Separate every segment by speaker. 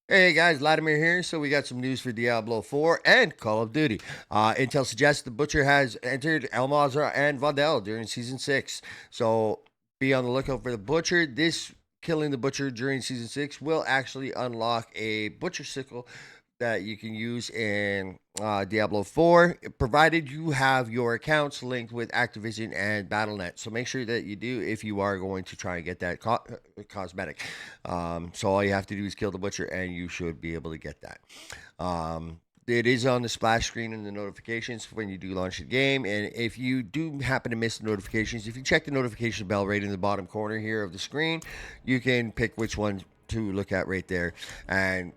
Speaker 1: Hey guys, Latimer here. So we got some news for Diablo 4 and Call of Duty. Intel suggests the Butcher has entered El Mazra and Vadel during Season 6. So be on the lookout for the Butcher. This killing the Butcher during Season 6 will actually unlock a Butcher Sickle that you can use in Diablo 4, provided you have your accounts linked with Activision and Battle.net. So make sure that you do if you are going to try and get that cosmetic. So all you have to do is kill the Butcher, and you should be able to get that. It is on the splash screen in the notifications when you do launch the game. And if you do happen to miss the notifications, if you check the notification bell right in the bottom corner here of the screen, you can pick which one to look at right there. And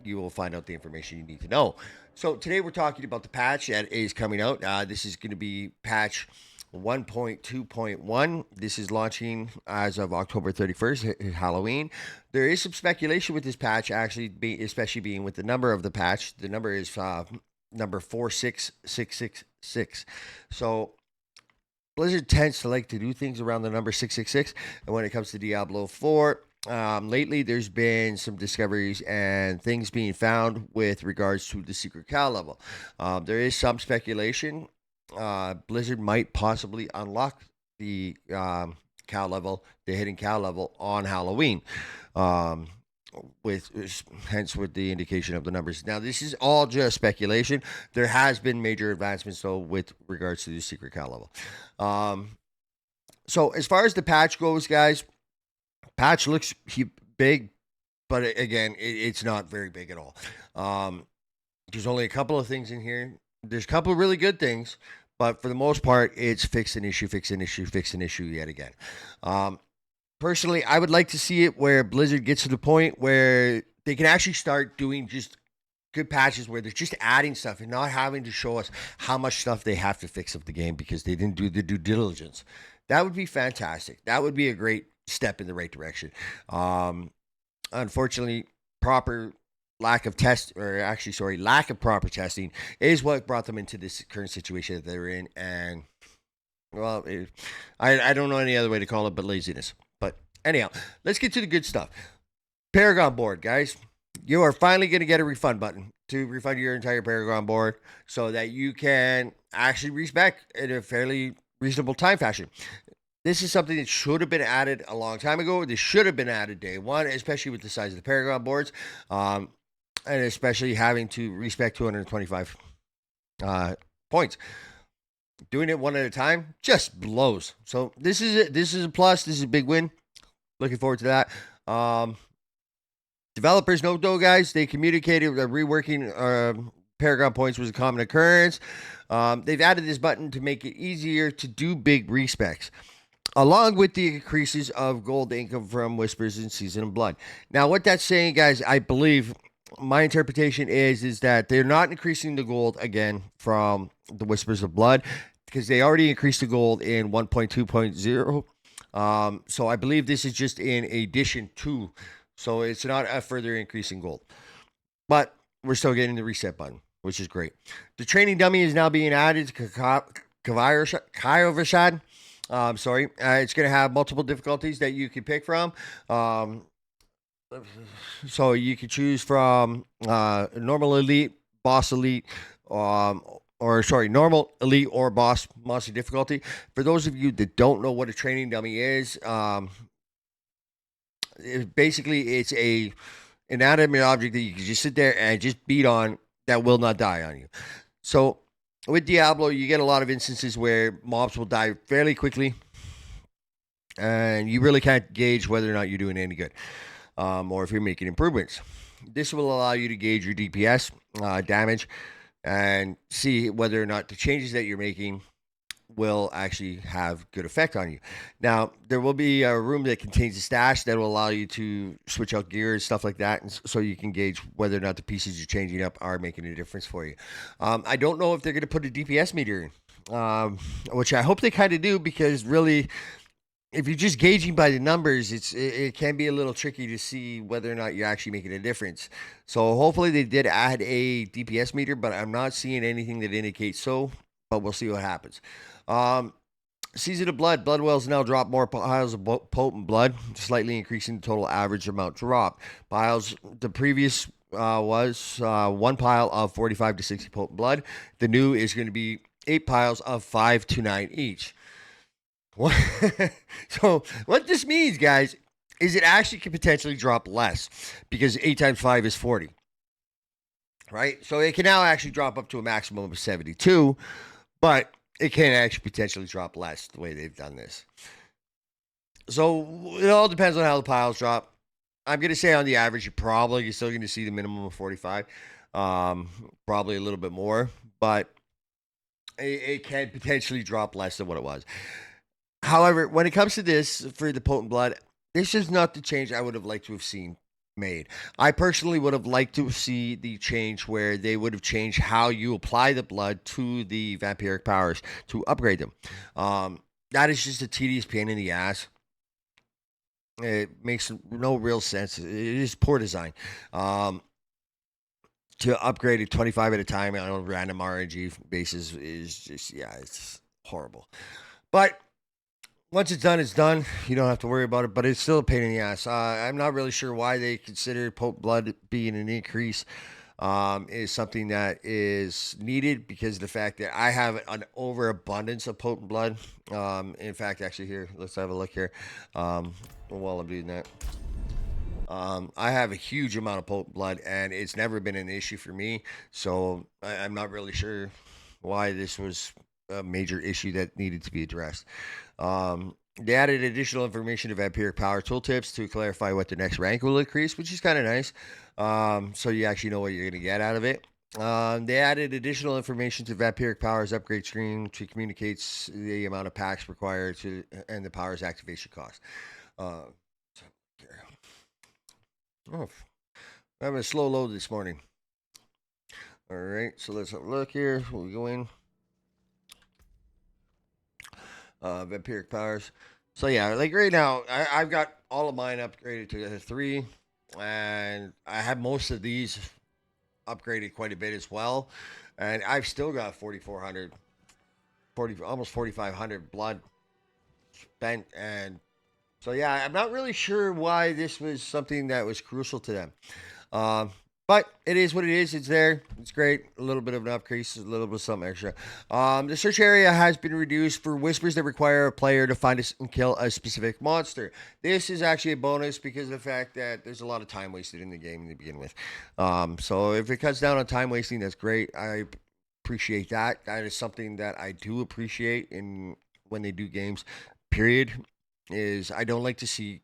Speaker 1: you will find out the information you need to know. So today we're talking about the patch that is coming out. This is going to be patch 1.2.1. This is launching as of October 31st, Halloween. There is some speculation with this patch, actually, especially being with the number of the patch. The number is number 46666. So Blizzard tends to like to do things around the number 666. And when it comes to Diablo 4, lately there's been some discoveries and things being found with regards to the secret cow level. There is some speculation. Blizzard might possibly unlock the cow level, the hidden cow level on Halloween. Um, with hence with the indication of the numbers. Now this is all just speculation. There has been major advancements though with regards to the secret cow level. Um, so as far as the patch goes, guys, patch looks big, but it's not very big at all. There's only a couple of things in here. There's a couple of really good things, but for the most part, it's fix an issue, fix an issue, fix an issue yet again. Um, Personally, I would like to see it where Blizzard gets to the point where they can actually start doing just good patches where they're just adding stuff and not having to show us how much stuff they have to fix of the game because they didn't do the due diligence. That would be fantastic. That would be a great step in the right direction. Unfortunately, proper lack of test, or actually, sorry, lack of proper testing is what brought them into this current situation that they're in. And well, I don't know any other way to call it but laziness. But anyhow, let's get to the good stuff. Paragon board, guys. You are finally going to get a refund button to refund your entire Paragon board so that you can actually respec in a fairly reasonable time fashion. This is something that should have been added a long time ago. This should have been added day one, especially with the size of the Paragon boards, and especially having to respec 225 points. Doing it one at a time just blows. So this is it. This is a plus. This is a big win. Looking forward to that. Developers know though, guys. They communicated that reworking Paragon points was a common occurrence. They've added this button to make it easier to do big respecs, along with the increases of gold income from Whispers in Season of Blood. Now, what that's saying, guys, I believe my interpretation is that they're not increasing the gold again from the Whispers of Blood because they already increased the gold in 1.2.0. So I believe this is just in addition to, so it's not a further increase in gold, but we're still getting the reset button, which is great. The training dummy is now being added to Kaiovashad. Sorry, it's going to have multiple difficulties that you can pick from. So you can choose from normal elite, boss elite, normal elite or boss monster difficulty. For those of you that don't know what a training dummy is, basically it's a inanimate object that you can just sit there and just beat on that will not die on you. So with Diablo, you get a lot of instances where mobs will die fairly quickly, and you really can't gauge whether or not you're doing any good, or if you're making improvements. This will allow you to gauge your DPS damage and see whether or not the changes that you're making will actually have good effect on you. Now, there will be a room that contains a stash that will allow you to switch out gear and stuff like that, and so you can gauge whether or not the pieces you're changing up are making a difference for you. I don't know if they're going to put a DPS meter in, which I hope they kind of do, because really, if you're just gauging by the numbers, it can be a little tricky to see whether or not you're actually making a difference. So hopefully they did add a DPS meter, but I'm not seeing anything that indicates so. But we'll see what happens. Um, Season of Blood. Blood wells now drop more piles of potent blood, slightly increasing the total average amount dropped. Piles, the previous was one pile of 45 to 60 potent blood. The new is going to be 8 piles of 5 to 9 each. What? So, what this means, guys, is it actually could potentially drop less because 8 times 5 is 40, right? So, it can now actually drop up to a maximum of 72, but it can actually potentially drop less the way they've done this. So it all depends on how the piles drop. I'm gonna say on the average, you're still gonna see the minimum of 45, probably a little bit more, but it can potentially drop less than what it was. However, when it comes to this for the potent blood, this is not the change I would have liked to have seen made. I personally would have liked to see the change where they would have changed how you apply the blood to the vampiric powers to upgrade them. That is just a tedious pain in the ass. It makes no real sense. It is poor design. Um, to upgrade it 25 at a time on a random RNG basis is just, yeah, it's horrible. But once it's done, it's done. You don't have to worry about it, but it's still a pain in the ass. I'm not really sure why they consider Pope Blood being an increase. Is something that is needed because of the fact that I have an overabundance of potent blood. In fact, actually, here, let's have a look here. While I'm doing that, I have a huge amount of potent blood, and it's never been an issue for me. So I'm not really sure why this was a major issue that needed to be addressed. They added additional information to Vampiric Power Tooltips to clarify what the next rank will increase, which is kind of nice. So you actually know what you're going to get out of it. They added additional information to Vampiric Power's upgrade screen to communicate the amount of packs required to and the power's activation cost. Uh, oh, I'm having a slow load this morning. All right, so let's have a look here. We'll go in. Vampiric powers. So yeah, like right now, I've got all of mine upgraded to a 3, and I have most of these upgraded quite a bit as well, and I've still got 4,400, 40, almost 4,500 blood spent, and so yeah, I'm not really sure why this was something that was crucial to them. Um, but it is what it is. It's there. It's great. A little bit of an increase, a little bit of something extra. The search area has been reduced for whispers that require a player to find and kill a specific monster. This is actually a bonus because of the fact that there's a lot of time wasted in the game to begin with. So if it cuts down on time wasting, that's great. I appreciate that. That is something that I do appreciate in when they do games. Period. Is I don't like to see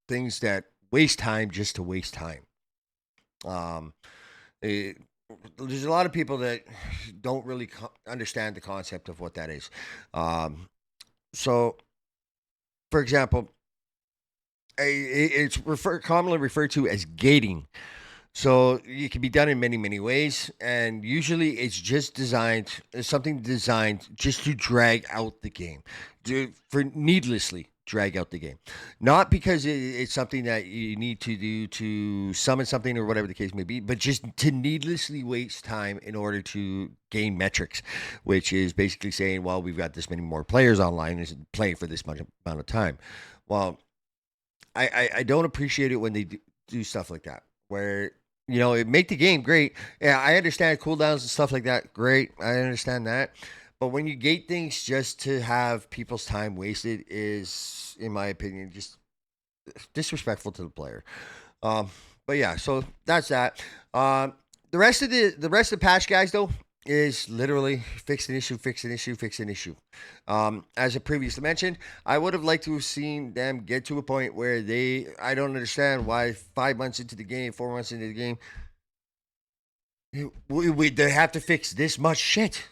Speaker 1: things that waste time just to waste time. Um, it, there's a lot of people that don't really understand the concept of what that is. So, for example, it's commonly referred to as gating. So it can be done in many ways, and usually it's just designed, it's something designed just to drag out the game, for needlessly drag out the game, not because it's something that you need to do to summon something or whatever the case may be, but just to needlessly waste time in order to gain metrics, which is basically saying, well, we've got this many more players online is playing for this much amount of time. Well, I don't appreciate it when they do stuff like that, where it make the game great. Yeah, I understand cooldowns and stuff like that. Great, I understand that. But when you gate things just to have people's time wasted is, in my opinion, just disrespectful to the player. Um, but yeah, so that's that. The rest of the patch, guys, though, is literally fix an issue, fix an issue, fix an issue. As I previously mentioned, I would have liked to have seen them get to a point where I don't understand why 5 months into the game, 4 months into the game, they have to fix this much shit.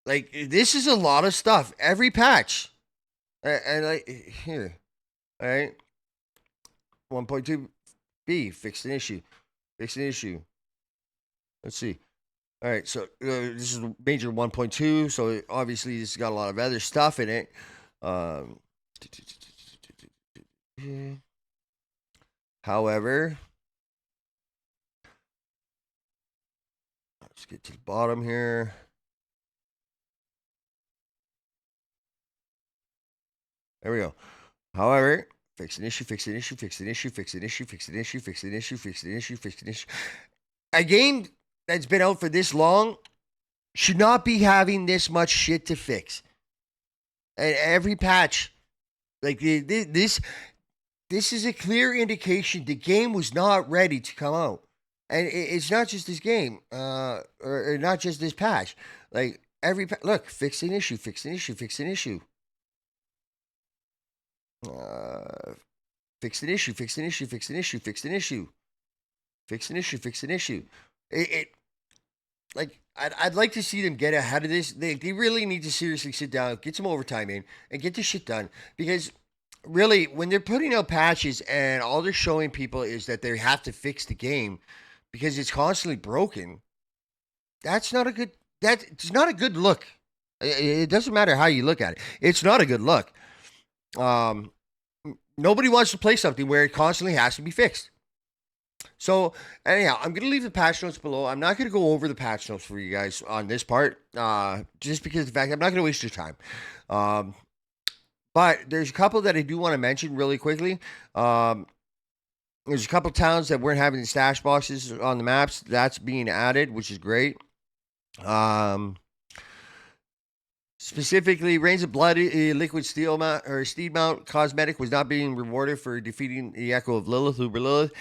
Speaker 1: Like, this is a lot of stuff. Every patch. And like, here, all right, 1.2B, fix an issue, fix an issue. Let's see. All right, so this is major 1.2, so obviously this has got a lot of other stuff in it. However, let's get to the bottom here. There we go. However, fix an issue, fix an issue, fix an issue, fix an issue, fix an issue, fix an issue, fix an issue, fix an issue. A game that's been out for this long should not be having this much shit to fix. And every patch, like this is a clear indication the game was not ready to come out. And it's not just this game, or not just this patch. Like look, fix an issue, fix an issue, fix an issue. Fix an issue, fix an issue, fix an issue, fix an issue, fix an issue, fix an issue. Like I'd like to see them get ahead of this. They really need to seriously sit down, get some overtime in, and get this shit done. Because really, when they're putting out patches and all they're showing people is that they have to fix the game because it's constantly broken, that's not a good. It's not a good look. It doesn't matter how you look at it. It's not a good look. Nobody wants to play something where it constantly has to be fixed. So anyhow, I'm gonna leave the patch notes below. I'm not gonna go over the patch notes for you guys on this part, just because of the fact I'm not gonna waste your time. But there's a couple that I do want to mention really quickly. There's a couple towns that weren't having the stash boxes on the maps. That's being added, which is great. Specifically, Reigns of Blood, Liquid Steel Mount or Steed Mount cosmetic was not being rewarded for defeating the Echo of Lilith, Uber Lilith.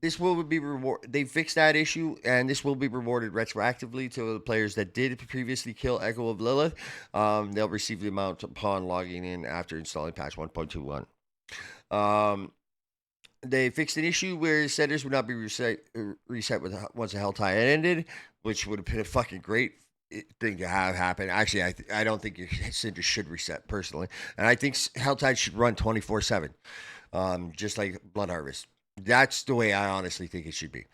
Speaker 1: This will be They fixed that issue, and this will be rewarded retroactively to the players that did previously kill Echo of Lilith. They'll receive the amount upon logging in after installing patch 1.21. They fixed an issue where centers would not be reset once a Hell Tie ended, which would have been a fucking great thing to have happen. Actually, I don't think your center should reset personally, and I think Helltide should run 24/7, just like Blood Harvest. That's the way I honestly think it should be.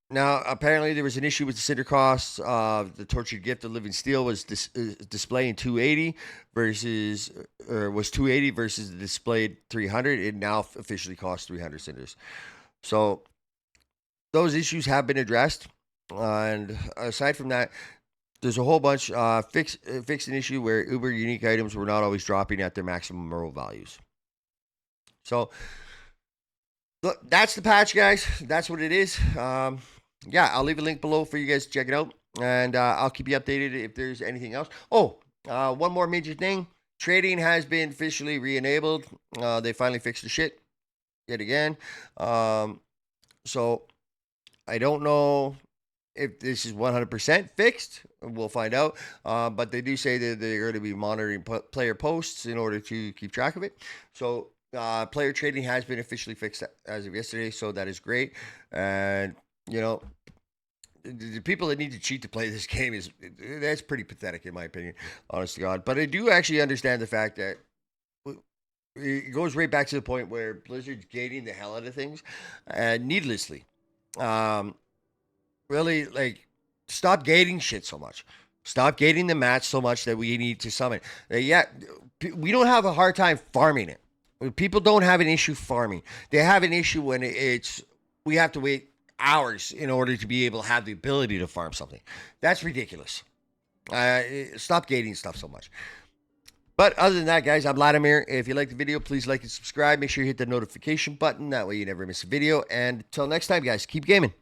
Speaker 1: Now, apparently, there was an issue with the cinder costs. The Tortured Gift of Living Steel was displaying 280 versus, or was 280 versus the displayed 300. It now officially costs 300 cinders. So those issues have been addressed. And aside from that, there's a whole bunch. Fixed an issue where Uber unique items were not always dropping at their maximum roll values. So look, that's the patch, guys. That's what it is. Yeah, I'll leave a link below for you guys to check it out, and I'll keep you updated if there's anything else. Oh, one more major thing: trading has been officially re-enabled. They finally fixed the shit yet again. So I don't know if this is 100% fixed. We'll find out. But they do say that they're going to be monitoring player posts in order to keep track of it. So player trading has been officially fixed as of yesterday. So that is great. And, you know, the people that need to cheat to play this game that's pretty pathetic in my opinion, honest to God. But I do actually understand the fact that it goes right back to the point where Blizzard's gating the hell out of things needlessly. Really, like, stop gating shit so much. Stop gating the match so much that we need to summon. Yeah, we don't have a hard time farming it. People don't have an issue farming. They have an issue when we have to wait hours in order to be able to have the ability to farm something. That's ridiculous. Stop gating stuff so much. But other than that, guys, I'm Vladimir. If you like the video, please like and subscribe. Make sure you hit the notification button. That way you never miss a video. And until next time, guys, keep gaming.